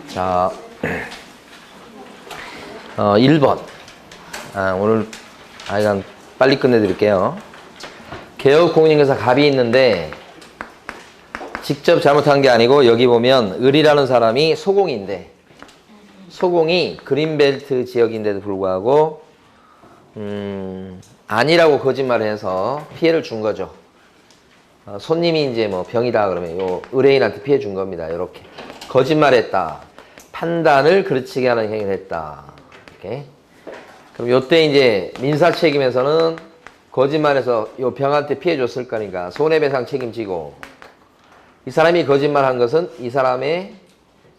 자, 1번. 오늘 하여간 빨리 끝내드릴게요. 개업공인중개사 갑이 있는데 직접 잘못한 게 아니고 여기 보면 을이라는 사람이 소공인데 소공이 그린벨트 지역인데도 불구하고 아니라고 거짓말을 해서 피해를 준 거죠. 손님이 이제 뭐 병이다 그러면 요 의뢰인한테 피해 준 겁니다. 이렇게 거짓말했다. 판단을 그르치게 하는 행위를 했다. 이렇게. 그럼 요때 이제 민사 책임에서는 거짓말해서 요 병한테 피해 줬을 거니까 손해배상 책임지고 이 사람이 거짓말한 것은 이 사람의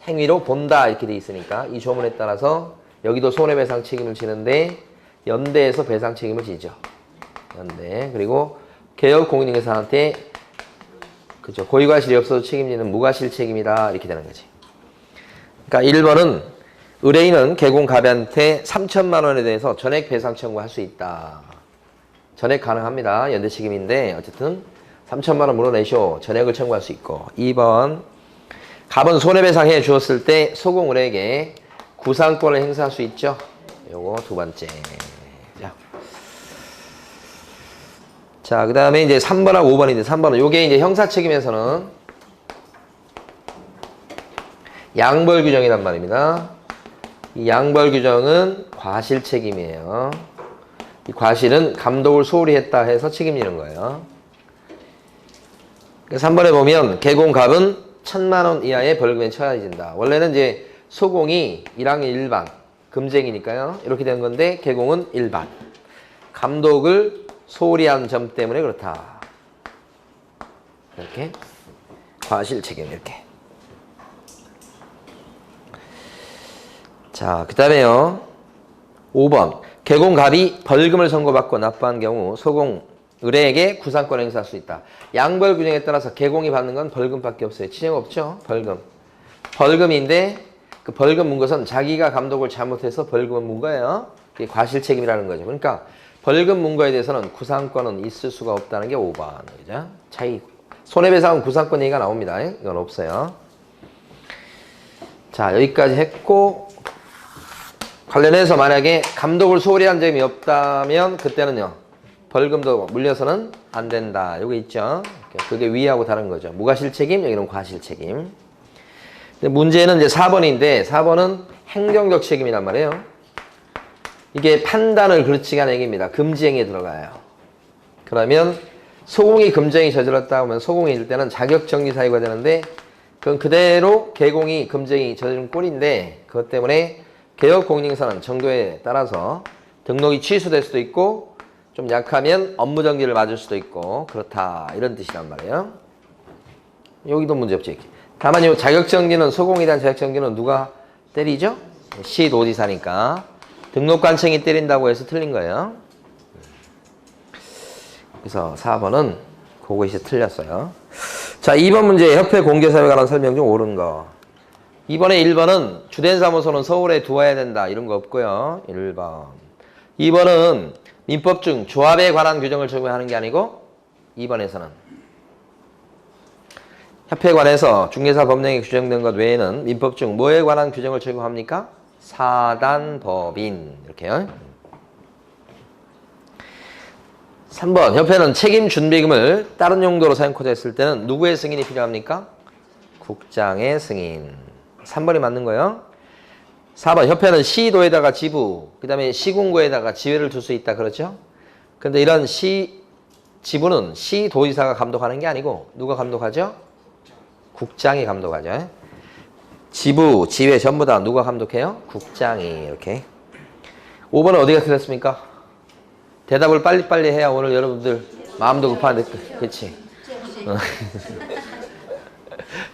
행위로 본다 이렇게 돼 있으니까 이 조문에 따라서 여기도 손해배상 책임을 지는데 연대에서 배상 책임을 지죠. 연대. 그리고 개업공인중개사한테 그죠. 고의과실이 없어도 책임지는 무과실 책임이다 이렇게 되는 거지. 그러니까 1번은 의뢰인은 개공갑한테 3천만 원에 대해서 전액 배상 청구할 수 있다. 전액 가능합니다. 연대 책임인데 어쨌든 3천만 원 물어내쇼. 전액을 청구할 수 있고. 2번 갑은 손해배상 해 주었을 때 소공 의뢰에게 구상권을 행사할 수 있죠. 요거 두 번째. 자, 그 다음에 이제 3번하고 5번인데 3번은 요게 이제 형사 책임에서는 양벌 규정이란 말입니다. 이 양벌 규정은 과실 책임이에요. 이 과실은 감독을 소홀히 했다 해서 책임지는 거예요. 그래서 3번에 보면 개공갑은 1,000만 원 이하의 벌금에 처해진다. 원래는 이제 소공이 1학년 일반 금쟁이니까요. 이렇게 된 건데 개공은 일반. 감독을 소홀히 한 점 때문에 그렇다. 이렇게 과실 책임 이렇게. 자, 그 다음에요. 5번. 개공갑이 벌금을 선고받고 납부한 경우 소공 의뢰에게 구상권 행사할 수 있다. 양벌 규정에 따라서 개공이 받는 건 벌금밖에 없어요. 치정 없죠? 벌금. 벌금인데 그 벌금 문 것은 자기가 감독을 잘못해서 벌금을 문 거예요. 그게 과실 책임이라는 거죠. 그러니까 벌금 문 거에 대해서는 구상권은 있을 수가 없다는 게 5번. 그죠? 차이. 손해배상은 구상권 얘기가 나옵니다. 이건 없어요. 자, 여기까지 했고 관련해서 만약에 감독을 소홀히 한 점이 없다면 그때는요. 벌금도 물려서는 안 된다. 요거 있죠. 그게 위하고 다른 거죠. 무과실 책임, 여기는 과실 책임. 근데 문제는 이제 4번인데 4번은 행정적 책임이란 말이에요. 이게 판단을 그르치게 하는 행위입니다. 금지행위에 들어가요. 그러면 소공이 금지행위 저질렀다 하면 소공이 일 때는 자격정지 사유가 되는데 그건 그대로 개공이 금지행위 저지른 꼴인데 그것 때문에 개업공인중개사는 정도에 따라서 등록이 취소될 수도 있고 좀 약하면 업무정지를 맞을 수도 있고 그렇다 이런 뜻이란 말이에요. 여기도 문제 없지. 다만 이 자격정지는 소공에 대한 자격정지는 누가 때리죠? 시도지사니까 등록관청이 때린다고 해서 틀린 거예요. 그래서 4번은 그거 이제 틀렸어요. 자, 2번 문제 협회 공개사업에 관한 설명 중 옳은 거. 2번에 1번은 주된 사무소는 서울에 두어야 된다 이런 거 없고요. 1번. 2번은 민법 중 조합에 관한 규정을 적용하는 게 아니고 2번에서는 협회에 관해서 중개사 법령에 규정된 것 외에는 민법 중 뭐에 관한 규정을 적용합니까? 사단법인 이렇게요. 3번 협회는 책임 준비금을 다른 용도로 사용코자 했을 때는 누구의 승인이 필요합니까? 국장의 승인. 3번이 맞는 거예요. 4번 협회는 시도에다가 지부 그 다음에 시군구에다가 지회를 둘 수 있다 그렇죠? 근데 이런 지부는 시도지사가 감독하는 게 아니고 누가 감독하죠? 국장이 감독하죠. 지부, 지회 전부 다 누가 감독해요? 국장이 이렇게. 5번은 어디가 틀렸습니까? 대답을 빨리빨리 해야 오늘 여러분들 마음도 급한데 그치?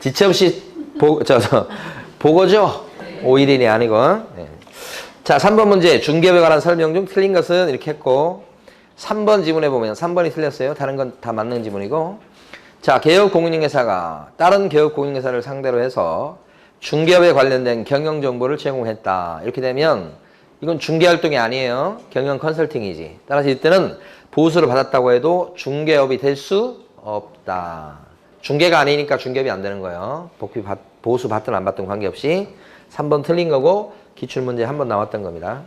지체 없이 보고죠? 5일인이 아니고. 네. 자, 3번 문제 중개업에 관한 설명 중 틀린 것은 이렇게 했고 3번 지문에 보면 3번이 틀렸어요. 다른 건 다 맞는 지문이고. 자, 개업공인중개사가 다른 개업공인중개사를 상대로 해서 중개업에 관련된 경영정보를 제공했다. 이렇게 되면 이건 중개활동이 아니에요. 경영 컨설팅이지. 따라서 이때는 보수를 받았다고 해도 중개업이 될 수 없다. 중개가 아니니까 중개비 안 되는 거예요. 보수 받든 안 받든 관계없이 3번 틀린 거고 기출문제 한 번 나왔던 겁니다.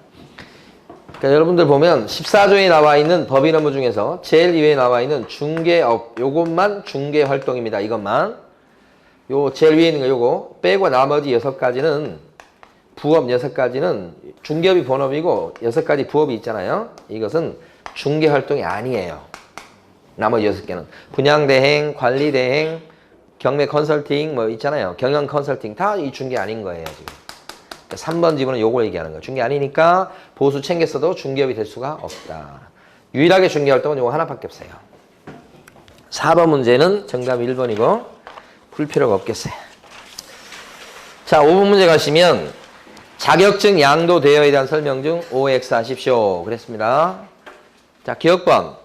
그러니까 여러분들 보면 14조에 나와 있는 법인 업무 중에서 제일 위에 나와 있는 중개업, 요것만 중개활동입니다. 이것만. 요 제일 위에 있는 거 요거 빼고 나머지 6가지는 부업 6가지는 중개업이 본업이고 6가지 부업이 있잖아요. 이것은 중개활동이 아니에요. 나머지 6개는 분양대행, 관리대행, 경매 컨설팅 뭐 있잖아요. 경영 컨설팅 다 이 중개 아닌 거예요. 지금. 3번 지문은 요걸 얘기하는 거예요. 중개 아니니까 보수 챙겼어도 중개업이 될 수가 없다. 유일하게 중개활동은 요거 하나밖에 없어요. 4번 문제는 정답 1번이고 풀 필요가 없겠어요. 자, 5번 문제 가시면 자격증 양도 대여에 대한 설명 중 OX 하십시오. 그랬습니다. 자, 기억번.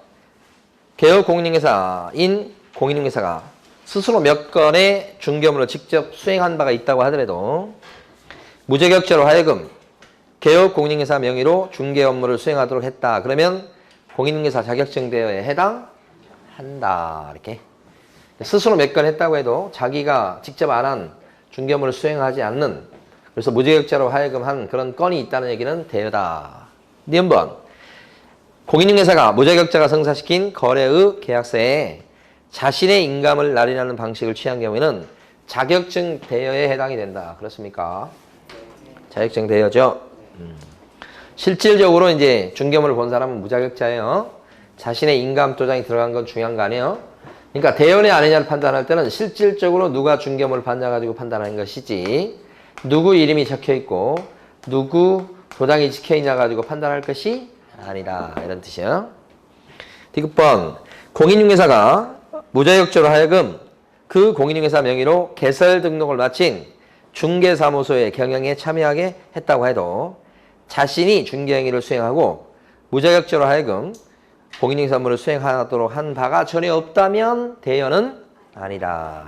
개업 공인중개사인 공인중개사가 스스로 몇 건의 중개업무를 직접 수행한 바가 있다고 하더라도 무자격자로 하여금 개업 공인중개사 명의로 중개 업무를 수행하도록 했다. 그러면 공인중개사 자격증 대여에 해당한다. 이렇게. 스스로 몇 건 했다고 해도 자기가 직접 안 한 중개 업무를 수행하지 않는, 그래서 무자격자로 하여금 한 그런 건이 있다는 얘기는 대여다. 니은번. 공인중개사가 무자격자가 성사시킨 거래의 계약서에 자신의 인감을 날인하는 방식을 취한 경우에는 자격증 대여에 해당이 된다. 그렇습니까? 자격증 대여죠. 실질적으로 이제 중개업무를 본 사람은 무자격자예요. 자신의 인감 도장이 들어간 건 중요한 거 아니에요? 그러니까 대여냐 아니냐를 판단할 때는 실질적으로 누가 중개업무를 받아가지고 판단하는 것이지 누구 이름이 적혀있고 누구 도장이 찍혀있냐 가지고 판단할 것이 아니다. 이런 뜻이에요. 디귿번. 공인중개사가 무자격자로 하여금 그 공인중개사 명의로 개설 등록을 마친 중개사무소의 경영에 참여하게 했다고 해도 자신이 중개행위를 수행하고 무자격자로 하여금 공인중개사 업무를 수행하도록 한 바가 전혀 없다면 대여는 아니다.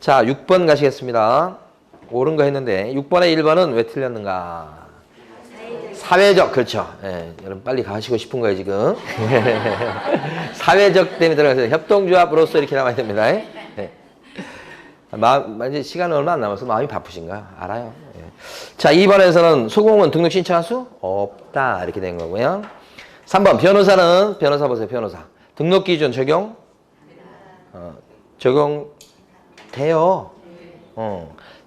자, 6번 가시겠습니다. 옳은 거 했는데 6번에 1번은 왜 틀렸는가? 사회적, 그렇죠. 예, 여러분 빨리 가시고 싶은 거예요, 지금. 사회적 때문에 들어가서 협동조합으로서 이렇게 나와야 됩니다. 예. 이제 시간은 얼마 안 남아서 마음이 바쁘신가? 알아요. 예. 자, 2번에서는 소공은 등록 신청할 수 없다. 이렇게 된 거고요. 3번, 변호사는, 변호사 보세요, 변호사. 등록 기준 적용? 적용돼요.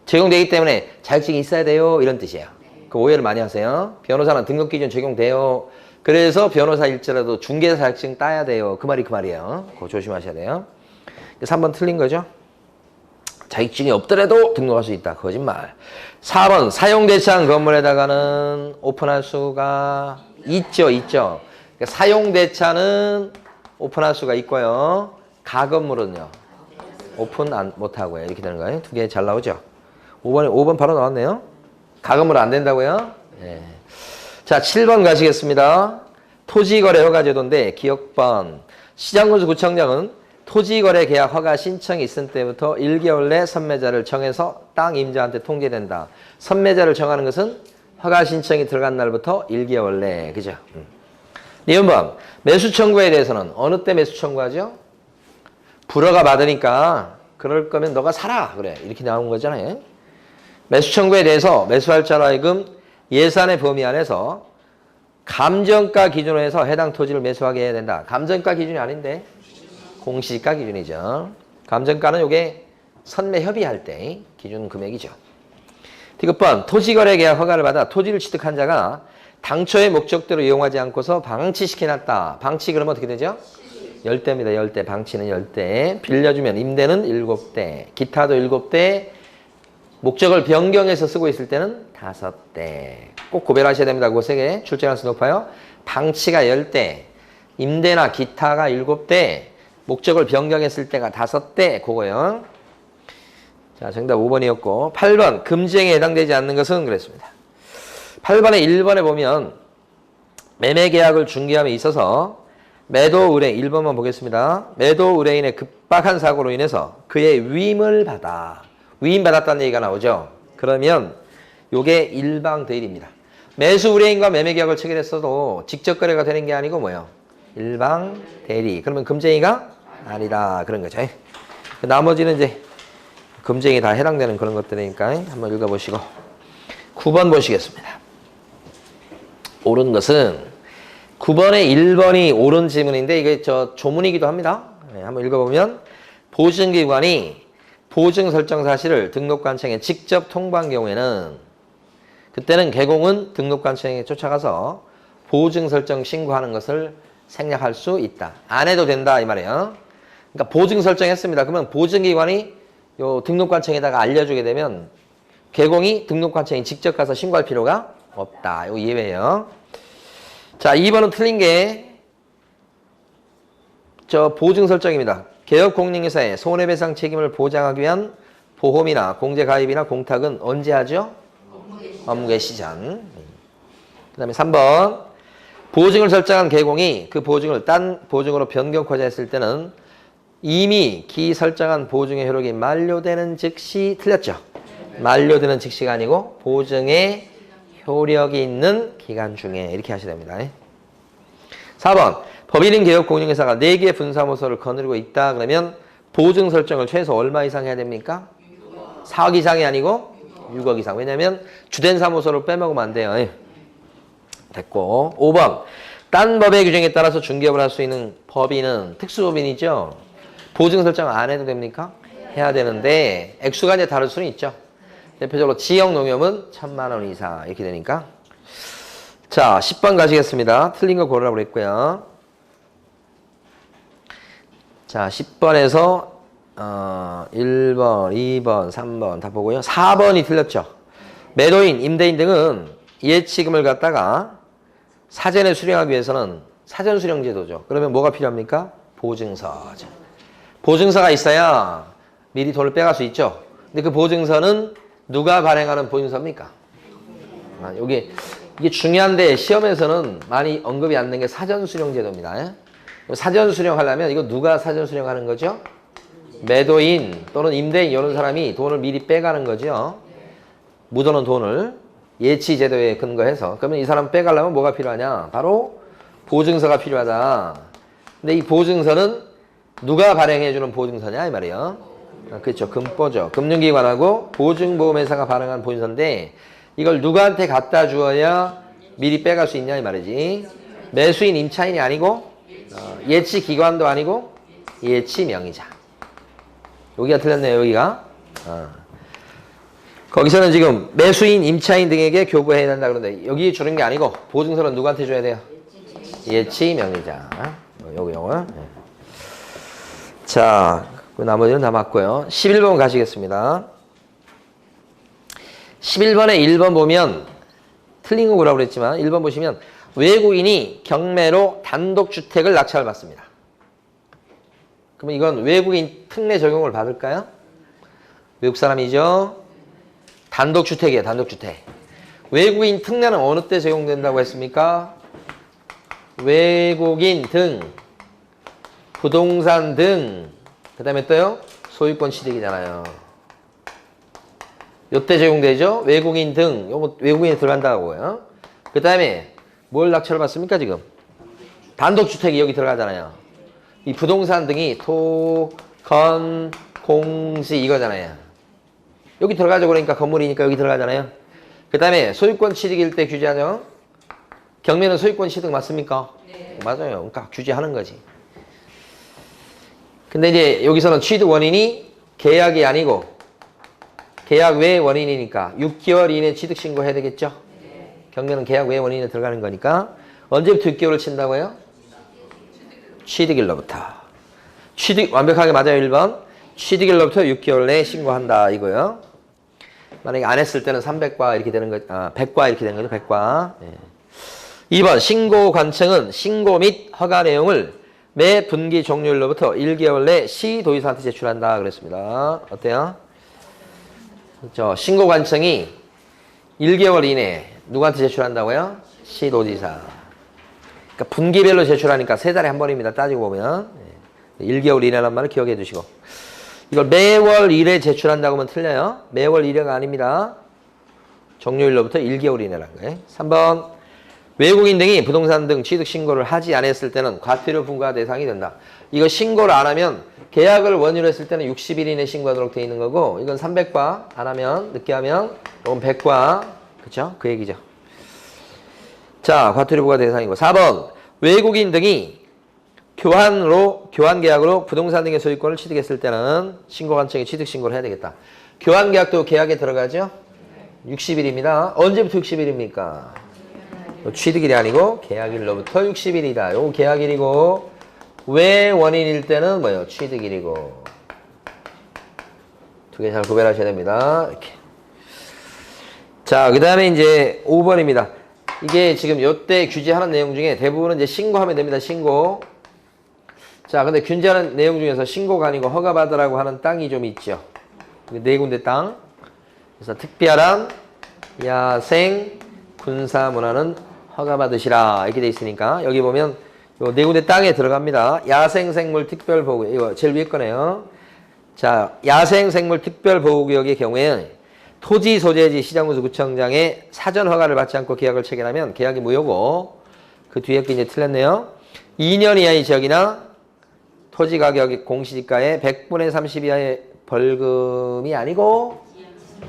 적용되기 때문에 자격증이 있어야 돼요. 이런 뜻이에요. 그 오해를 많이 하세요. 변호사는 등록 기준 적용돼요. 그래서 변호사일지라도 중개사 자격증 따야 돼요. 그 말이 그 말이에요. 그거 조심하셔야 돼요. 3번 틀린 거죠. 자격증이 없더라도 등록할 수 있다. 거짓말. 4번 사용대차한 건물에다가는 오픈할 수가 있죠. 있죠. 그러니까 사용대차는 오픈할 수가 있고요. 가건물은요. 오픈 못하고요. 이렇게 되는 거예요. 두 개 잘 나오죠. 5번 바로 나왔네요. 가건물 안 된다고요? 네. 자, 7번 가시겠습니다. 토지거래 허가제도인데 기억번. 시장군수 구청장은 토지거래 계약 허가 신청이 있은 때부터 1개월 내 선매자를 정해서 땅 임자한테 통지된다. 선매자를 정하는 것은 허가 신청이 들어간 날부터 1개월 내. 그죠? 니은번. 매수 청구에 대해서는 어느 때 매수 청구하죠? 불허가 받으니까 그럴 거면 너가 사라. 그래. 이렇게 나온 거잖아요. 매수 청구에 대해서 매수할 자로 하여금 예산의 범위 안에서 감정가 기준으로 해서 해당 토지를 매수하게 해야 된다. 감정가 기준이 아닌데 공시지가 기준이죠. 감정가는 이게 선매 협의할 때 기준 금액이죠. 디귿번. 토지거래 계약 허가를 받아 토지를 취득한 자가 당초의 목적대로 이용하지 않고서 방치시켜놨다. 방치 그러면 어떻게 되죠? 10대입니다. 10대. 방치는 10대. 빌려주면 임대는 7대. 기타도 7대. 목적을 변경해서 쓰고 있을 때는 5대. 꼭 구별하셔야 됩니다. 그거 3개. 출제 가능성이 높아요. 방치가 10대. 임대나 기타가 7대. 목적을 변경했을 때가 5대. 그거요. 자, 정답 5번이었고. 8번. 금지행위에 해당되지 않는 것은 그랬습니다. 8번에 1번에 보면 매매계약을 중개함에 있어서 매도 의뢰인, 1번만 보겠습니다. 매도 의뢰인의 급박한 사고로 인해서 그의 위임을 받아. 위임받았다는 얘기가 나오죠. 그러면 요게 일방대일입니다. 매수 의뢰인과 매매계약을 체결했어도 직접 거래가 되는 게 아니고 뭐예요? 일방대리. 그러면 금쟁이가 아니다. 그런 거죠. 나머지는 이제 금쟁이 다 해당되는 그런 것들이니까 한번 읽어보시고 9번 보시겠습니다. 옳은 것은 9번에 1번이 옳은 지문인데 이게 저 조문이기도 합니다. 네, 한번 읽어보면 보증기관이 보증 설정 사실을 등록관청에 직접 통보한 경우에는 그때는 개공은 등록관청에 쫓아가서 보증 설정 신고하는 것을 생략할 수 있다. 안 해도 된다 이 말이에요. 그러니까 보증 설정했습니다. 그러면 보증기관이 요 등록관청에다가 알려주게 되면 개공이 등록관청에 직접 가서 신고할 필요가 없다. 이거 예외예요. 자, 2번은 틀린 게 저 보증 설정입니다. 개업공인회사의 손해배상 책임을 보장하기 위한 보험이나 공제가입이나 공탁은 언제 하죠? 업무 개시 전. 그 다음에 3번 보증을 설정한 개공이 그 보증을 딴 보증으로 변경하자 했을 때는 이미 기 설정한 보증의 효력이 만료되는 즉시 틀렸죠. 만료되는 즉시가 아니고 보증의 효력이 있는 기간 중에 이렇게 하셔야 됩니다. 4번 법인인 개업공인회사가 4개의 분사무소를 거느리고 있다 그러면 보증 설정을 최소 얼마 이상 해야 됩니까? 4억 이상이 아니고 6억 이상. 왜냐하면 주된 사무소를 빼먹으면 안 돼요. 됐고 5번 딴 법의 규정에 따라서 중개업을 할 수 있는 법인은 특수법인이죠. 보증 설정 안 해도 됩니까? 해야 되는데 액수가 이제 다를 수는 있죠. 대표적으로 지역농협은 1,000만 원 이상 이렇게 되니까. 자 10번 가시겠습니다. 틀린 거 고르라고 그랬고요. 자 10번에서 1번, 2번, 3번 다 보고요. 4번이 틀렸죠. 매도인, 임대인 등은 예치금을 갖다가 사전에 수령하기 위해서는 사전 수령 제도죠. 그러면 뭐가 필요합니까? 보증서죠. 보증서가 있어야 미리 돈을 빼갈 수 있죠. 근데 그 보증서는 누가 발행하는 보증서입니까? 이게 중요한데 시험에서는 많이 언급이 안 된 게 사전 수령 제도입니다. 사전 수령하려면 이거 누가 사전 수령하는 거죠? 매도인 또는 임대인 이런 사람이 돈을 미리 빼가는 거죠. 묻어놓은 돈을 예치 제도에 근거해서. 그러면 이 사람 빼가려면 뭐가 필요하냐? 바로 보증서가 필요하다. 근데 이 보증서는 누가 발행해주는 보증서냐 이 말이에요. 그렇죠. 금보죠. 금융기관하고 보증보험회사가 발행한 보증서인데 이걸 누구한테 갖다 주어야 미리 빼갈 수 있냐 이 말이지. 매수인 임차인이 아니고 예치 기관도 아니고 예치 명의자. 여기가 틀렸네요. 여기가. 거기서는 지금 매수인 임차인 등에게 교부해야 된다 그러는데 여기 주는 게 아니고 보증서는 누구한테 줘야 돼요? 예치 명의자. 요거. 자, 그 나머지는 다 맞고요. 11번 가시겠습니다. 11번에 1번 보면 틀린 거 뭐라고 그랬지만 1번 보시면 외국인이 경매로 단독주택을 낙찰을 받습니다. 그러면 이건 외국인 특례 적용을 받을까요? 외국 사람이죠. 단독주택이에요. 단독주택. 외국인 특례는 어느 때 적용된다고 했습니까? 외국인 등 부동산 등 그 다음에 또요 소유권 취득이잖아요. 요때 적용되죠. 외국인 등 요거 외국인이 들어간다고요. 그 다음에 뭘 낙찰을 받습니까 지금? 단독주택이 여기 들어가잖아요. 이 부동산 등이 토, 건, 공시 이거잖아요. 여기 들어가죠. 그러니까 건물이니까 여기 들어가잖아요. 그 다음에 소유권 취득일 때 규제하죠. 경매는 소유권 취득 맞습니까? 네. 맞아요. 그러니까 규제하는 거지. 근데 이제 여기서는 취득 원인이 계약이 아니고 계약 외 원인이니까 6개월 이내 취득 신고해야 되겠죠? 네. 경매는 계약 외 원인에 들어가는 거니까 언제부터 6개월을 친다고요? 취득일로부터. 취득 완벽하게 맞아요. 1번. 취득일로부터 6개월 내에 신고한다 이거요. 만약에 안 했을 때는 300과 이렇게 되는 거, 100과 이렇게 되는 거죠. 100과. 네. 2번 신고 관청은 신고 및 허가 내용을 매 분기 종료일로부터 1개월 내 시도지사한테 제출한다 그랬습니다. 어때요? 그렇죠. 신고 관청이 1개월 이내에 누구한테 제출한다고요? 시도지사. 그러니까 분기별로 제출하니까 3달에 한 번입니다. 따지고 보면. 1개월 이내란 말을 기억해 두시고. 이걸 매월 1회 제출한다고 하면 틀려요. 매월 1회가 아닙니다. 종료일로부터 1개월 이내란 거예요. 3번 외국인 등이 부동산 등 취득 신고를 하지 않았을 때는 과태료 부과 대상이 된다. 이거 신고를 안 하면 계약을 원유로 했을 때는 60일 이내 신고하도록 돼 있는 거고 이건 300과 안 하면 늦게 하면 이건 100과 그쵸? 그 얘기죠. 자, 과투리부가 대상이고 4번 외국인 등이 교환 계약으로 부동산 등의 소유권을 취득했을 때는 신고관청에 취득 신고를 해야 되겠다. 교환 계약도 계약에 들어가죠? 60일입니다. 언제부터 60일입니까? 취득일이 아니고 계약일로부터 60일이다. 요거 계약일이고 왜 원인일 때는 뭐예요? 취득일이고. 두 개 잘 구별하셔야 됩니다. 이렇게. 자, 그 다음에 이제 5번입니다. 이게 지금 요때 규제하는 내용 중에 대부분은 이제 신고하면 됩니다. 신고. 자, 근데 규제하는 내용 중에서 신고가 아니고 허가받으라고 하는 땅이 좀 있죠. 네 군데 땅. 그래서 특별한 야생 군사 문화는 허가받으시라. 이렇게 돼 있으니까 여기 보면 요 네 군데 땅에 들어갑니다. 야생생물 특별보호 이거 제일 위에 거네요. 자, 야생생물 특별보호구역의 경우에 토지 소재지 시장군수 구청장의 사전 허가를 받지 않고 계약을 체결하면 계약이 무효고 그 뒤에 게 이제 틀렸네요. 2년 이하의 지역이나 토지 가격이 공시지가의 100분의 30 이하의 벌금이 아니고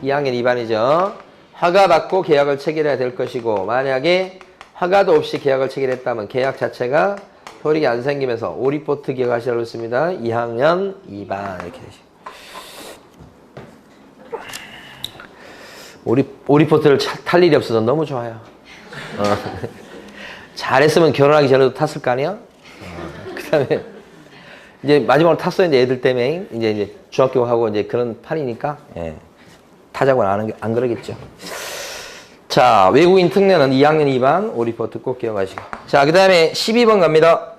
2학년 위반이죠. 허가받고 계약을 체결해야 될 것이고 만약에 허가도 없이 계약을 체결했다면 계약 자체가 효력이 안 생기면서 오리포트 기억하시라고 했습니다. 2학년 2반 이렇게 되죠. 오리포트를 탈 일이 없어서 너무 좋아요. 잘했으면 결혼하기 전에도 탔을 거 아니야? 그 다음에 이제 마지막으로 탔어요. 이제 애들 때문에 이제 중학교 하고 이제 그런 판이니까 예. 타자고는 안 그러겠죠. 자, 외국인 특례는 2학년 2반 오리포트 꼭 기억하시고. 자, 그 다음에 12번 갑니다.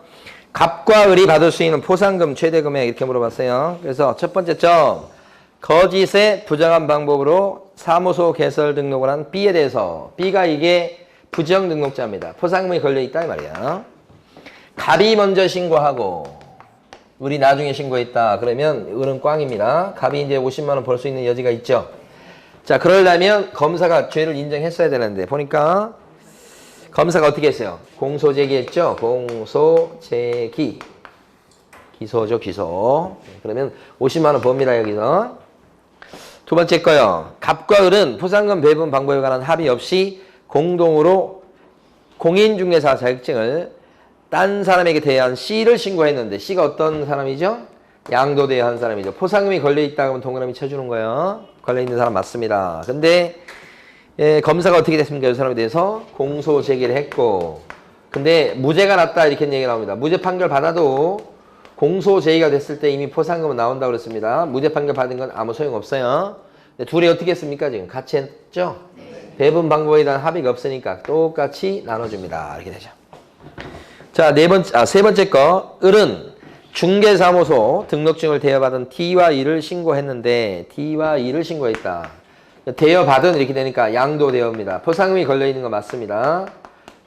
갑과 을이 받을 수 있는 포상금 최대 금액 이렇게 물어봤어요. 그래서 첫 번째 점 거짓의 부정한 방법으로 사무소 개설 등록을 한 B에 대해서 B가 이게 부정 등록자입니다. 포상금이 걸려있다 이 말이야. 갑이 먼저 신고하고 을이 나중에 신고했다. 그러면 을은 꽝입니다. 갑이 이제 50만 원 벌 수 있는 여지가 있죠. 자, 그러려면 검사가 죄를 인정했어야 되는데 보니까 검사가 어떻게 했어요? 공소 제기했죠? 공소 제기. 기소죠, 기소. 그러면 50만 원 법니다, 여기서. 두 번째 거요. 갑과 을은 포상금 배분 방법에 관한 합의 없이 공동으로 공인중개사 자격증을 딴 사람에게 대한 C를 신고했는데 C가 어떤 사람이죠? 양도대여 한 사람이죠. 포상금이 걸려있다 그러면 동그라미 쳐주는 거예요. 걸려있는 사람 맞습니다. 근데 검사가 어떻게 됐습니까? 이 사람에 대해서 공소 제기를 했고 근데 무죄가 났다 이렇게 얘기가 나옵니다. 무죄 판결 받아도 공소 제기가 됐을 때 이미 포상금은 나온다고 그랬습니다. 무죄 판결 받은 건 아무 소용없어요. 둘이 어떻게 했습니까? 지금 같이 했죠? 배분 방법에 대한 합의가 없으니까 똑같이 나눠줍니다. 이렇게 되죠. 자, 세 번째 거. 을은 중개사무소 등록증을 대여받은 T와 E를 신고했는데 T와 E를 신고했다. 대여받은 이렇게 되니까 양도대여입니다. 포상금이 걸려있는 거 맞습니다.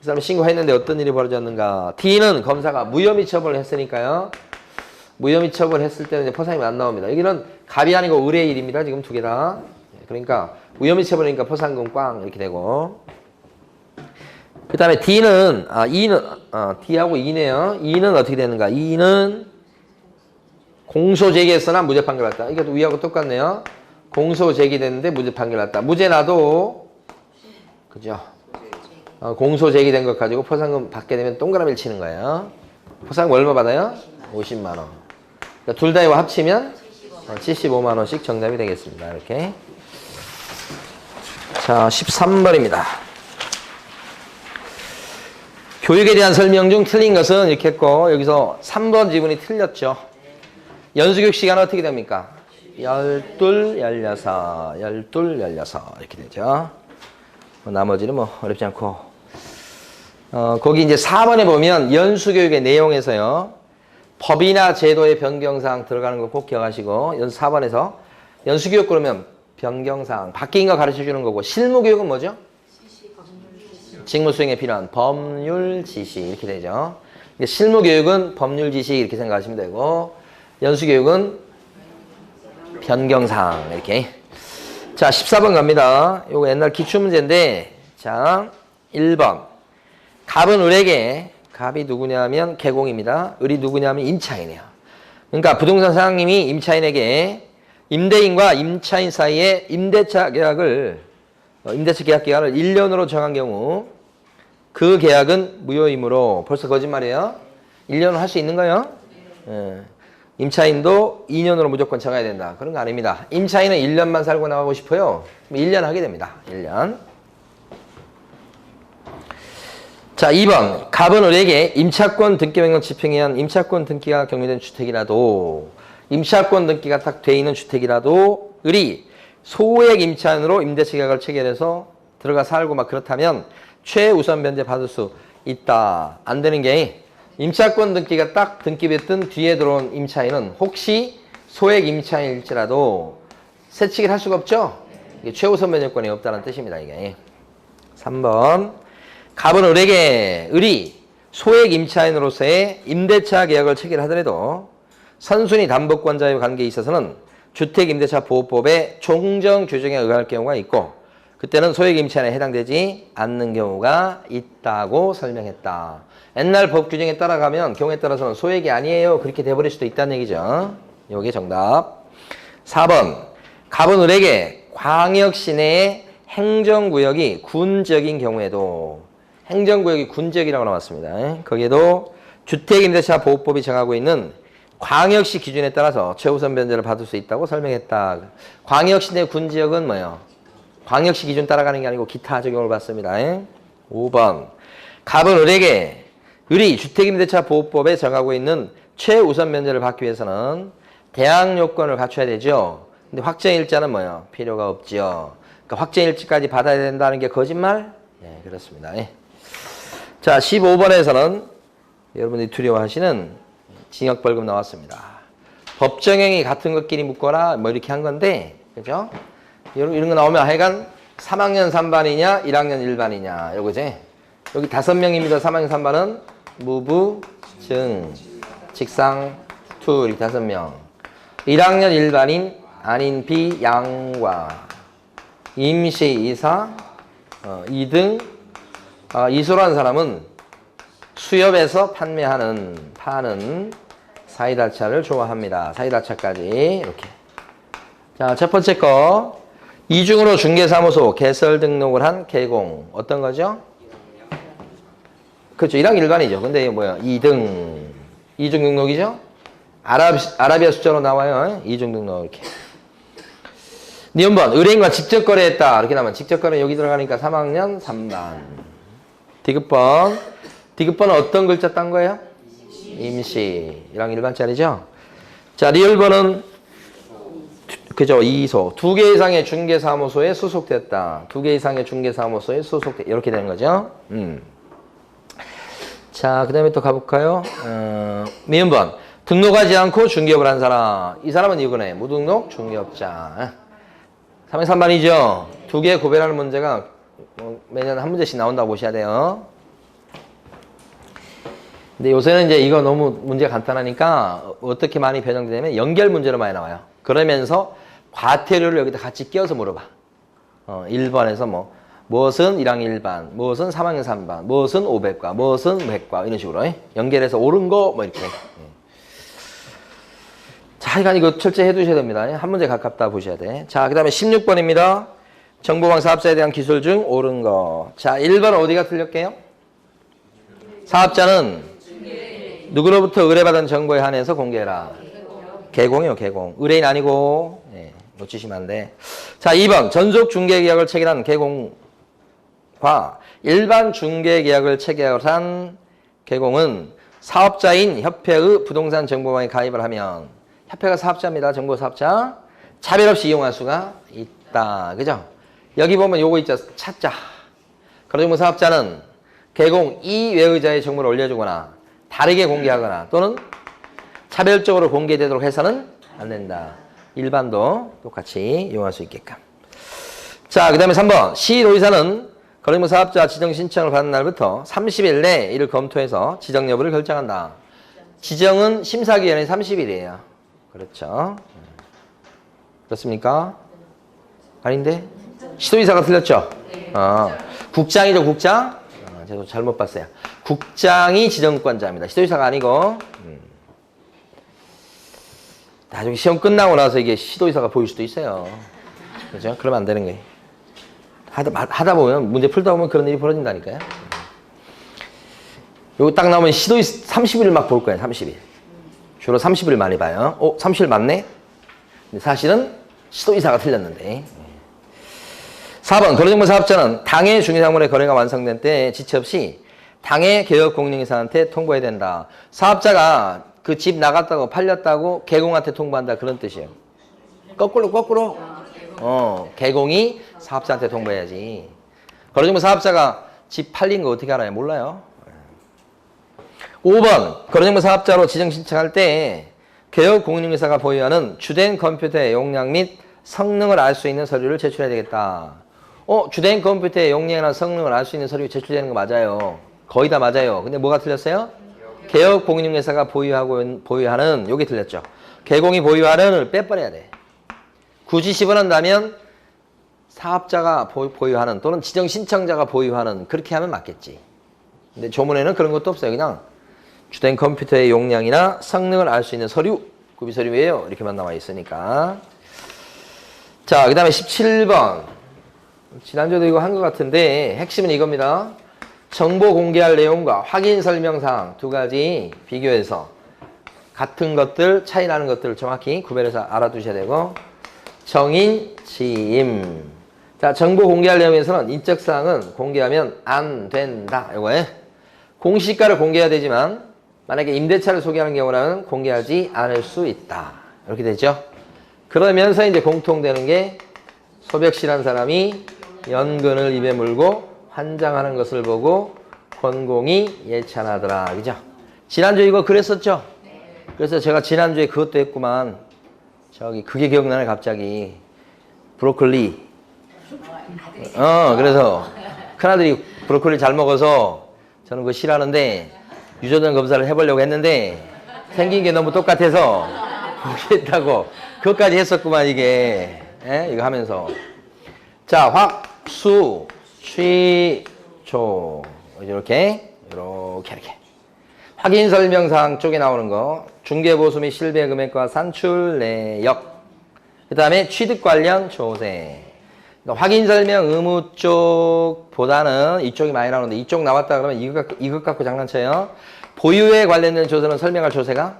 그 사람 신고했는데 어떤 일이 벌어졌는가. T는 검사가 무혐의 처벌을 했으니까요. 무혐의 처벌했을 때는 이제 포상금이 안 나옵니다. 여기는 갑이 아니고 을의 일입니다. 지금 두 개 다. 그러니까 무혐의 처벌이니까 포상금 꽝 이렇게 되고. 그 다음에 D는 D하고 E네요. E는 어떻게 되는가? E는 공소 제기했으나 무죄 판결 났다. 이것도 위하고 똑같네요. 공소 제기됐는데 무죄 판결 났다. 무죄 나도 그죠? 공소 제기된 것 가지고 포상금 받게 되면 동그라미를 치는 거예요. 포상금 얼마 받아요? 50만 원. 그러니까 둘 다 이거 합치면 75만 원씩 정답이 되겠습니다. 이렇게. 자, 13번입니다. 교육에 대한 설명 중 틀린 것은 이렇게 했고 여기서 3번 지문이 틀렸죠. 연수교육 시간은 어떻게 됩니까? 12, 16 이렇게 되죠. 나머지는 뭐 어렵지 않고 거기 이제 4번에 보면 연수교육의 내용에서요. 법이나 제도의 변경사항 들어가는 거 꼭 기억하시고 4번에서 연수교육 그러면 변경사항 바뀐 거 가르쳐주는 거고 실무교육은 뭐죠? 직무 수행에 필요한 법률 지시 이렇게 되죠. 실무교육은 법률 지시 이렇게 생각하시면 되고 연수교육은 변경사항 이렇게. 자, 14번 갑니다. 요거 옛날 기출문제인데 자, 1번 갑은 을에게 갑이 누구냐면 개공입니다. 을이 누구냐면 임차인이에요. 그러니까 부동산 사장님이 임차인에게 임대인과 임차인 사이에 임대차 계약 기간을 1년으로 정한 경우 그 계약은 무효이므로 벌써 거짓말이에요. 1년을 할 수 있는 거예요. 예. 임차인도 2년으로 무조건 정해야 된다. 그런 거 아닙니다. 임차인은 1년만 살고 나가고 싶어요. 1년 하게 됩니다. 1년. 자, 2번. 갑은 을에게 임차권 등기 변경 집행에 의한 임차권 등기가 경료된 주택이라도 임차권 등기가 딱 돼 있는 주택이라도 을이 소액 임차인으로 임대차 계약을 체결해서 들어가 살고 막 그렇다면 최우선 변제 받을 수 있다. 안 되는 게 임차권 등기가 딱 등기됐든 뒤에 들어온 임차인은 혹시 소액 임차인일지라도 세칙을 할 수가 없죠? 이게 최우선 변제권이 없다는 뜻입니다. 이게 3번. 갑은 을에게 을이 소액 임차인으로서의 임대차 계약을 체결하더라도 선순위 담보권자의 관계에 있어서는 주택임대차보호법의 종정 규정에 의할 경우가 있고 그때는 소액 임차인에 해당되지 않는 경우가 있다고 설명했다. 옛날 법 규정에 따라가면 경우에 따라서는 소액이 아니에요. 그렇게 돼버릴 수도 있다는 얘기죠. 요게 정답. 4번. 갑은 을에게 광역 시내의 행정구역이 군지역인 경우에도 행정구역이 군지역이라고 나왔습니다. 거기에도 주택임대차보호법이 정하고 있는 광역시 기준에 따라서 최우선 변제를 받을 수 있다고 설명했다. 광역시 내 군지역은 뭐예요? 광역시 기준 따라가는 게 아니고 기타 적용을 받습니다. 5번. 갑은 을에게 을이 주택임대차보호법에 정하고 있는 최우선 변제를 받기 위해서는 대항 요건을 갖춰야 되죠. 근데 확정일자는 뭐예요? 필요가 없죠. 그러니까 확정일자까지 받아야 된다는 게 거짓말? 네, 그렇습니다. 자, 15번에서는 여러분들이 두려워하시는 징역벌금 나왔습니다. 법정형이 같은 것끼리 묶어라 뭐 이렇게 한 건데, 그죠? 이런 거 나오면 하여간 3학년 3반이냐 1학년 1반이냐 요거지. 여기 5명입니다. 3학년 3반은 무부, 증, 직상, 투 이렇게 5명. 1학년 1반인 아닌 비, 양과 임시, 이사, 2등, 이소라는 사람은 수협에서 파는 사이다차를 좋아합니다. 사이다차까지 이렇게. 자, 첫 번째 거. 이중으로 중개사무소 개설 등록을 한 개공. 어떤 거죠? 그렇죠. 1학년 1반이죠. 근데 뭐야? 2등. 이중 등록이죠? 아라비아 숫자로 나와요. 이중 등록 이렇게. 니은번 의뢰인과 직접 거래했다. 이렇게 나오면 직접 거래 여기 들어가니까 3학년 3반. 디귿번. 디귿번은 어떤 글자 딴 거예요? 임시. 1학년 1반짜리죠? 자, 리을번은 그죠? 이소. 2개 이상의 중개사무소에 소속됐다. 2개 이상의 중개사무소에 소속됐다. 이렇게 되는 거죠? 자, 그 다음에 또 가볼까요? 미음번. 등록하지 않고 중개업을 한 사람. 이 사람은 이거네. 무등록 중개업자. 3회 3반이죠? 2개 구별하는 문제가 매년 한 문제씩 나온다고 보셔야 돼요. 근데 요새는 이제 이거 너무 문제가 간단하니까 어떻게 많이 변형되냐면 연결 문제로 많이 나와요. 그러면서 과태료를 여기다 같이 끼워서 물어봐. 1번에서 무엇은 1학년 1반, 무엇은 3학년 3반, 무엇은 500과, 무엇은 100과 이런 식으로 연결해서 옳은 거 이렇게. 자, 하여간 이거 철저히 해두셔야 됩니다. 한 문제 가깝다 보셔야 돼. 자, 그 다음에 16번입니다. 정보망 사업자에 대한 기술 중 옳은 거. 자, 1번 어디가 틀렸게요? 사업자는 누구로부터 의뢰받은 정보에 한해서 공개해라. 개공이요, 개공. 의뢰인 아니고, 놓치시면 안 돼. 자, 2번. 전속 중개계약을 체결한 개공과 일반 중개계약을 체결한 개공은 사업자인 협회의 부동산 정보망에 가입을 하면, 협회가 사업자입니다. 정보 사업자. 차별 없이 이용할 수가 있다. 그죠? 여기 보면 요거 있죠. 찾자. 그러면 사업자는 개공 이외의자의 정보를 올려주거나 다르게 공개하거나 또는 차별적으로 공개되도록 해서는 안 된다. 일반도 똑같이 이용할 수 있게끔. 자, 그 다음에 3번. 시도의사는 거래무 사업자 지정 신청을 받은 날부터 30일 내에 이를 검토해서 지정 여부를 결정한다. 지정은 심사기한이 30일이에요. 그렇죠. 그렇습니까? 아닌데? 시도의사가 틀렸죠? 국장이죠, 국장? 제가 잘못 봤어요. 국장이 지정권자입니다. 시도의사가 아니고. 나중에 시험 끝나고 나서 이게 시도의사가 보일 수도 있어요. 그죠? 그러면 안 되는 거예요. 하다 보면, 문제 풀다 보면 그런 일이 벌어진다니까요. 요거 딱 나오면 시도의사 30일 막 볼 거예요, 30일. 주로 30일 많이 봐요. 30일 맞네? 근데 사실은 시도의사가 틀렸는데. 4번, 거래정보 사업자는 당해 중개사물의 거래가 완성된 때 지체 없이 당해 개업 공인중개사한테 통보해야 된다. 사업자가 그 집 나갔다고 팔렸다고 개공한테 통보한다. 그런 뜻이에요. 거꾸로. 개공이 사업자한테 통보해야지. 거래정보 사업자가 집 팔린 거 어떻게 알아요? 몰라요. 5번, 거래정보 사업자로 지정 신청할 때 개업 공인중개사가 보유하는 주된 컴퓨터의 용량 및 성능을 알 수 있는 서류를 제출해야 되겠다. 주된 컴퓨터의 용량이나 성능을 알 수 있는 서류 제출되는 거 맞아요. 거의 다 맞아요. 근데 뭐가 틀렸어요? 개업 공인중개사가 보유하는, 요게 틀렸죠. 개공이 보유하는을 빼버려야 돼. 굳이 집어넣는다면 사업자가 보유하는 또는 지정 신청자가 보유하는, 그렇게 하면 맞겠지. 근데 조문에는 그런 것도 없어요. 그냥 주된 컴퓨터의 용량이나 성능을 알 수 있는 서류, 구비서류예요. 이렇게만 나와 있으니까. 자, 그 다음에 17번. 지난주에도 이거 한 것 같은데 핵심은 이겁니다. 정보 공개할 내용과 확인 설명사항 두 가지 비교해서 같은 것들, 차이 나는 것들을 정확히 구별해서 알아두셔야 되고, 정인, 지임. 자, 정보 공개할 내용에서는 인적사항은 공개하면 안 된다. 이거에 공시가를 공개해야 되지만 만약에 임대차를 소개하는 경우라면 공개하지 않을 수 있다. 이렇게 되죠. 그러면서 이제 공통되는 게 소백씨란 사람이 연근을 입에 물고 환장하는 것을 보고 권공이 예찬하더라. 그죠? 지난주에 이거 그랬었죠? 그래서 제가 지난주에 그것도 했구만. 그게 기억나네, 갑자기. 브로콜리. 그래서 큰아들이 브로콜리 잘 먹어서 저는 그거 싫어하는데 유전자 검사를 해보려고 했는데 생긴 게 너무 똑같아서 포기했다고. 그것까지 했었구만, 이게. 이거 하면서. 자, 확, 수, 취, 조. 이렇게. 확인 설명사항 쪽에 나오는 거. 중개보수 및 실배 금액과 산출 내역. 그 다음에 취득 관련 조세. 확인 설명 의무 쪽보다는 이쪽이 많이 나오는데, 이쪽 나왔다 그러면 이것 갖고 장난쳐요. 보유에 관련된 조세는 설명할 조세가?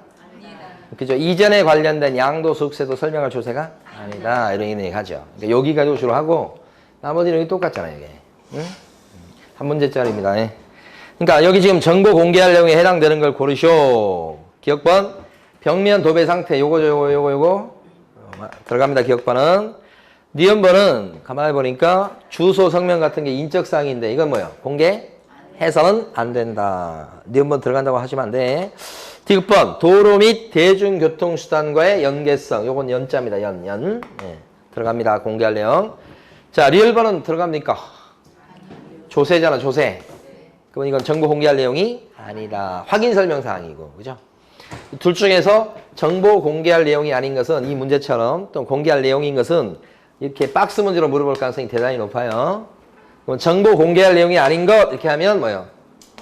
그죠? 이전에 관련된 양도소득세도 설명할 조세가? 아니다. 이런 얘기 하죠. 그러니까 여기 가지고 주로 하고, 나머지는 여기 똑같잖아요, 이게. 응? 한 문제짜리입니다. 예. 그러니까 여기 지금 정보 공개할 내용에 해당되는 걸 고르쇼. 기억번, 벽면 도배 상태, 요거. 들어갑니다, 기억번은. 니은번은 가만히 보니까 주소, 성명 같은 게 인적사항인데, 이건 뭐예요? 공개해서는 안 된다. 니은번 들어간다고 하시면 안 돼. 디귿번, 도로 및 대중교통수단과의 연계성. 요건 연자입니다, 연. 예, 들어갑니다, 공개할 내용. 자, 리을번은 들어갑니까? 조세잖아, 조세. 그럼 이건 정보 공개할 내용이 아니다. 확인 설명 사항이고, 그죠? 둘 중에서 정보 공개할 내용이 아닌 것은 이 문제처럼, 또 공개할 내용인 것은 이렇게 박스 문제로 물어볼 가능성이 대단히 높아요. 그럼 정보 공개할 내용이 아닌 것, 이렇게 하면 뭐요?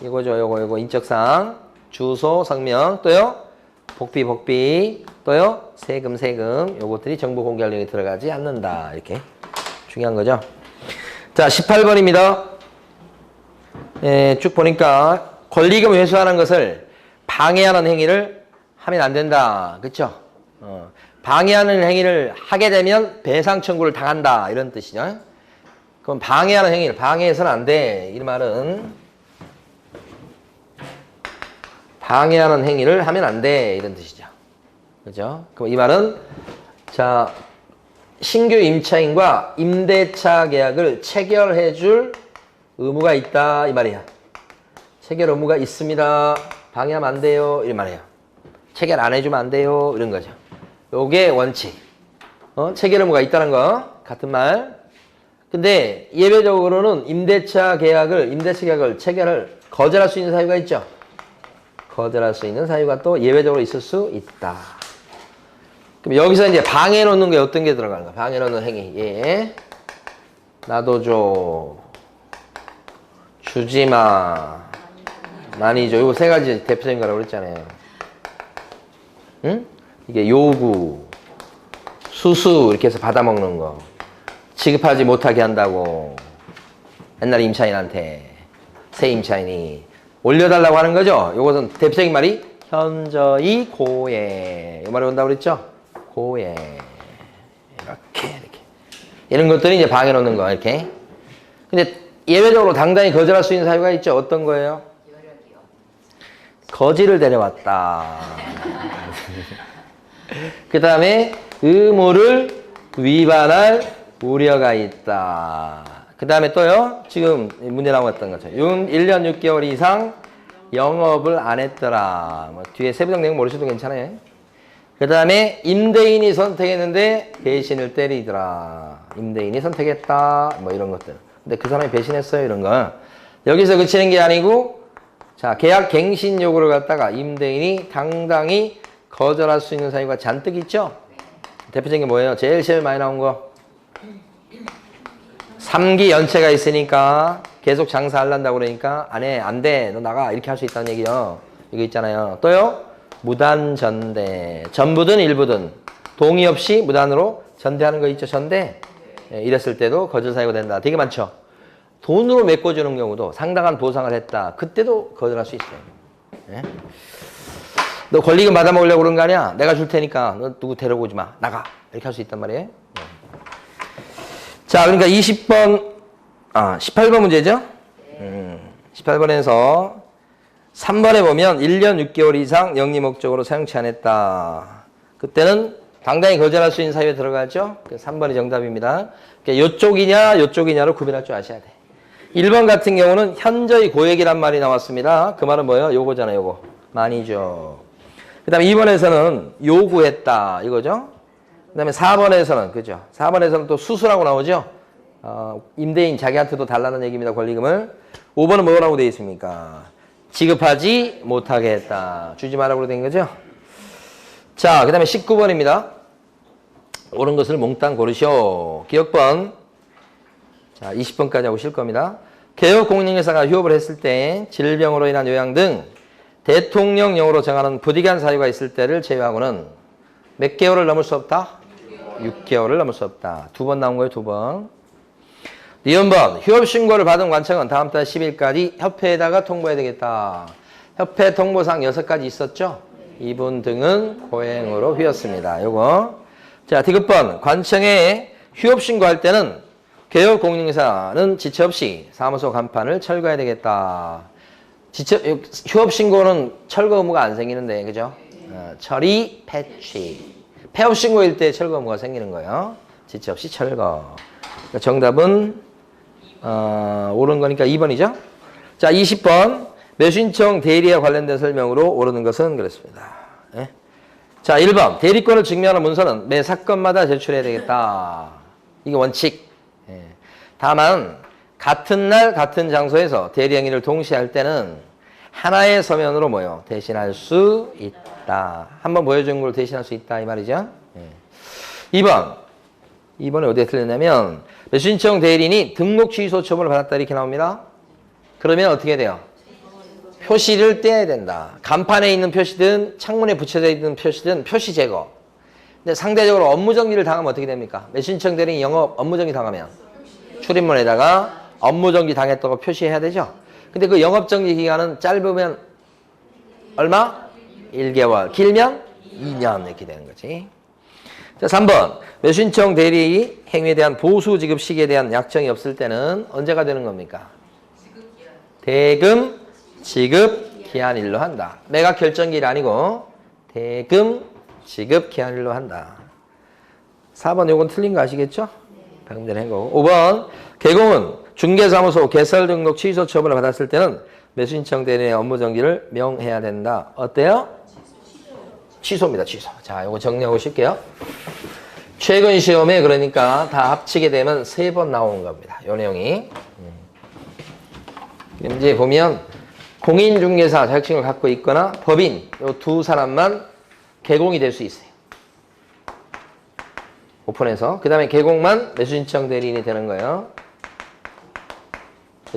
이거죠, 요거, 인적사항, 주소, 성명, 또요, 복비, 또요, 세금, 요것들이 정보 공개할 내용에 들어가지 않는다. 이렇게. 중요한 거죠. 자, 18번입니다. 예, 쭉 보니까 권리금 회수하는 것을 방해하는 행위를 하면 안 된다. 그쵸? 방해하는 행위를 하게 되면 배상 청구를 당한다. 이런 뜻이죠. 그럼 방해하는 행위를, 방해해서는 안 돼. 이 말은 방해하는 행위를 하면 안 돼. 이런 뜻이죠. 그죠? 그럼 이 말은, 자, 신규 임차인과 임대차 계약을 체결해 줄 의무가 있다. 이 말이야. 체결 의무가 있습니다. 방해하면 안 돼요. 이 말이에요. 체결 안 해주면 안 돼요. 이런 거죠. 요게 원칙. 체결 의무가 있다는 거. 같은 말. 근데 예외적으로는 임대차 계약을 체결을 거절할 수 있는 사유가 있죠. 거절할 수 있는 사유가 또 예외적으로 있을 수 있다. 그럼 여기서 이제 방해 놓는 게 어떤 게 들어가는 거야? 방해 놓는 행위. 예. 나도 줘. 주지 마. 아니죠. 요거 세 가지 대표적인 거라고 그랬잖아요. 응? 이게 요구, 수수 이렇게 해서 받아먹는 거. 지급하지 못하게 한다고. 옛날에 임차인한테 새 임차인이 올려달라고 하는 거죠. 요것은 대표적인 말이 현저히 고해. 이 말을 온다고 그랬죠? 고해. 이렇게. 이런 것들이 이제 방해 놓는 거, 이렇게. 근데 예외적으로 당당히 거절할 수 있는 사유가 있죠. 어떤 거예요? 거지를 데려왔다. 그 다음에 의무를 위반할 우려가 있다. 그 다음에 또요. 지금 문제 나왔던 것처럼 1년 6개월 이상 영업을 안 했더라. 뭐 뒤에 세부적 내용 모르셔도 괜찮아요. 그 다음에 임대인이 선택했는데 배신을 때리더라. 임대인이 선택했다. 뭐 이런 것들. 근데 그 사람이 배신했어요. 이런 거. 여기서 그치는 게 아니고 자, 계약 갱신 요구를 갖다가 임대인이 당당히 거절할 수 있는 사유가 잔뜩 있죠? 대표적인 게 뭐예요? 제일 많이 나온 거. 3기 연체가 있으니까 계속 장사하려고 그러니까 안 돼. 너 나가. 이렇게 할 수 있다는 얘기요. 이거 있잖아요. 또요? 무단 전대. 전부든 일부든 동의 없이 무단으로 전대하는 거 있죠? 전대. 이랬을 때도 거절 사유가 된다. 되게 많죠? 돈으로 메꿔주는 경우도 상당한 보상을 했다. 그때도 거절할 수 있어요. 예? 너 권리금 받아먹으려고 그런 거 아니야? 내가 줄 테니까 너 누구 데려오지 마. 나가. 이렇게 할 수 있단 말이에요. 자, 그러니까 18번 문제죠? 18번에서 3번에 보면 1년 6개월 이상 영리 목적으로 사용치 않았다. 그때는 당당히 거절할 수 있는 사유에 들어가죠? 3번이 정답입니다. 그러니까 요쪽이냐, 요쪽이냐를 구별할 줄 아셔야 돼. 1번 같은 경우는 현저히 고액이란 말이 나왔습니다. 그 말은 뭐예요? 요거잖아요, 요거. 많이죠. 그 다음에 2번에서는 요구했다. 이거죠? 그 다음에 4번에서는, 그죠? 4번에서는 또 수수라고 나오죠? 임대인 자기한테도 달라는 얘기입니다, 권리금을. 5번은 뭐라고 되어 있습니까? 지급하지 못하게 했다. 주지 말라고 된 거죠? 자, 그 다음에 19번입니다. 옳은 것을 몽땅 고르시오. 기억번. 자, 20번까지 하고 실 겁니다. 개업공인회사가 휴업을 했을 때 질병으로 인한 요양 등 대통령령으로 정하는 부득이한 사유가 있을 때를 제외하고는 몇 개월을 넘을 수 없다? 6개월을 넘을 수 없다. 2번 나온 거예요, 2번. 니은번, 휴업 신고를 받은 관청은 다음 달 10일까지 협회에다가 통보해야 되겠다. 협회 통보상 6가지 있었죠? 이분 등은 고행으로 휘었습니다. 요거. 자, 디귿번, 관청에 휴업 신고할 때는 개업공인회사는 지체 없이 사무소 간판을 철거해야 되겠다. 휴업 신고는 철거 의무가 안 생기는데, 그죠? 처리, 패치. 폐업 신고일 때 철거 의무가 생기는 거예요. 지체 없이 철거. 그러니까 정답은 옳은 거니까 2번이죠. 자, 20번. 매수신청 대리와 관련된 설명으로 옳은 것은 그렇습니다. 예? 자, 1번. 대리권을 증명하는 문서는 매 사건마다 제출해야 되겠다. 이게 원칙. 예. 다만 같은 날 같은 장소에서 대리 행위를 동시에 할 때는 하나의 서면으로 뭐요? 대신할 수 있다. 한번 보여준 걸 대신할 수 있다 이 말이죠. 예. 2번. 2번에 어디에 틀렸냐면 매수신청 대리인이 등록 취소 처분을 받았다 이렇게 나옵니다. 그러면 어떻게 돼요? 표시를 떼야 된다. 간판에 있는 표시든 창문에 붙여져 있는 표시든 표시 제거. 근데 상대적으로 업무 정지를 당하면 어떻게 됩니까? 매수신청 대리인이 영업 업무 정지 당하면 출입문에다가 업무 정지 당했다고 표시해야 되죠. 근데 그 영업 정지 기간은 짧으면 얼마? 1개월. 길면 2년 이렇게 되는 거지. 자, 3번. 매수신청 대리 행위에 대한 보수 지급 시기에 대한 약정이 없을 때는 언제가 되는 겁니까? 대금 지급 기한일로 한다. 매각 결정기일 아니고 대금 지급 기한일로 한다. 4번 요건 틀린 거 아시겠죠? 방금 전에 한 거고. 5번. 개공은 중개사무소 개설 등록 취소 처분을 받았을 때는 매수신청 대리의 업무 정지를 명해야 된다. 어때요? 취소입니다. 취소. 자, 요거 정리하고 쉴게요. 최근 시험에 그러니까 다 합치게 되면 3번 나온 겁니다. 요 내용이. 이제 보면 공인중개사 자격증을 갖고 있거나 법인 요 두 사람만 개공이 될 수 있어요. 오픈해서. 그 다음에 개공만 매수신청 대리인이 되는 거예요.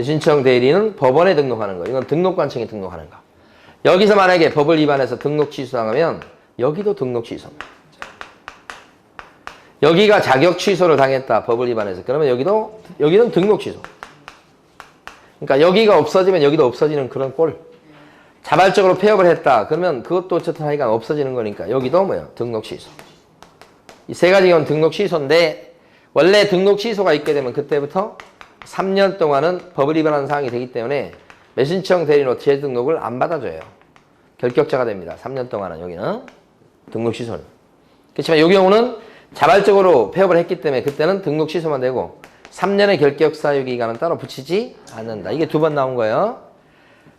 신청 대리는 법원에 등록하는 거. 이건 등록관청에 등록하는 거. 여기서 만약에 법을 위반해서 등록 취소당하면 여기도 등록 취소입니다. 여기가 자격 취소를 당했다. 법을 위반해서. 그러면 여기는 등록 취소. 그러니까 여기가 없어지면 여기도 없어지는 그런 꼴. 자발적으로 폐업을 했다. 그러면 그것도 어쨌든 하여간 없어지는 거니까 여기도 뭐야? 등록 취소. 이 세 가지 경우는 등록 취소인데 원래 등록 취소가 있게 되면 그때부터 3년 동안은 법을 위반하는 상황이 되기 때문에 매신청 대리인으로 재등록을 안 받아줘요. 결격자가 됩니다. 3년 동안은 여기는 등록 취소는. 그렇지만 이 경우는 자발적으로 폐업을 했기 때문에 그때는 등록 취소만 되고 3년의 결격 사유 기간은 따로 붙이지 않는다. 이게 두 번 나온 거예요.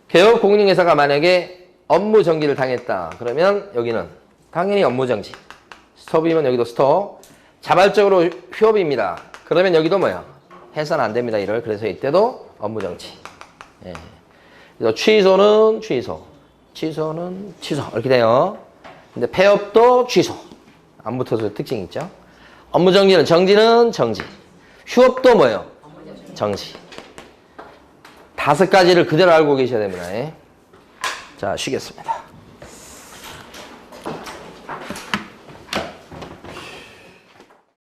개업 공인중개사가 만약에 업무 정지를 당했다. 그러면 여기는 당연히 업무 정지. 스톱이면 여기도 스톱. 자발적으로 휴업입니다. 그러면 여기도 뭐야? 해서는 안 됩니다. 이를. 그래서 이때도 업무 정지. 예. 그래서 취소는 취소. 취소는 취소. 이렇게 돼요. 근데 폐업도 취소. 안 붙어서 특징이 있죠. 업무 정지는 정지. 휴업도 뭐예요? 정지. 5가지를 그대로 알고 계셔야 됩니다. 자, 쉬겠습니다.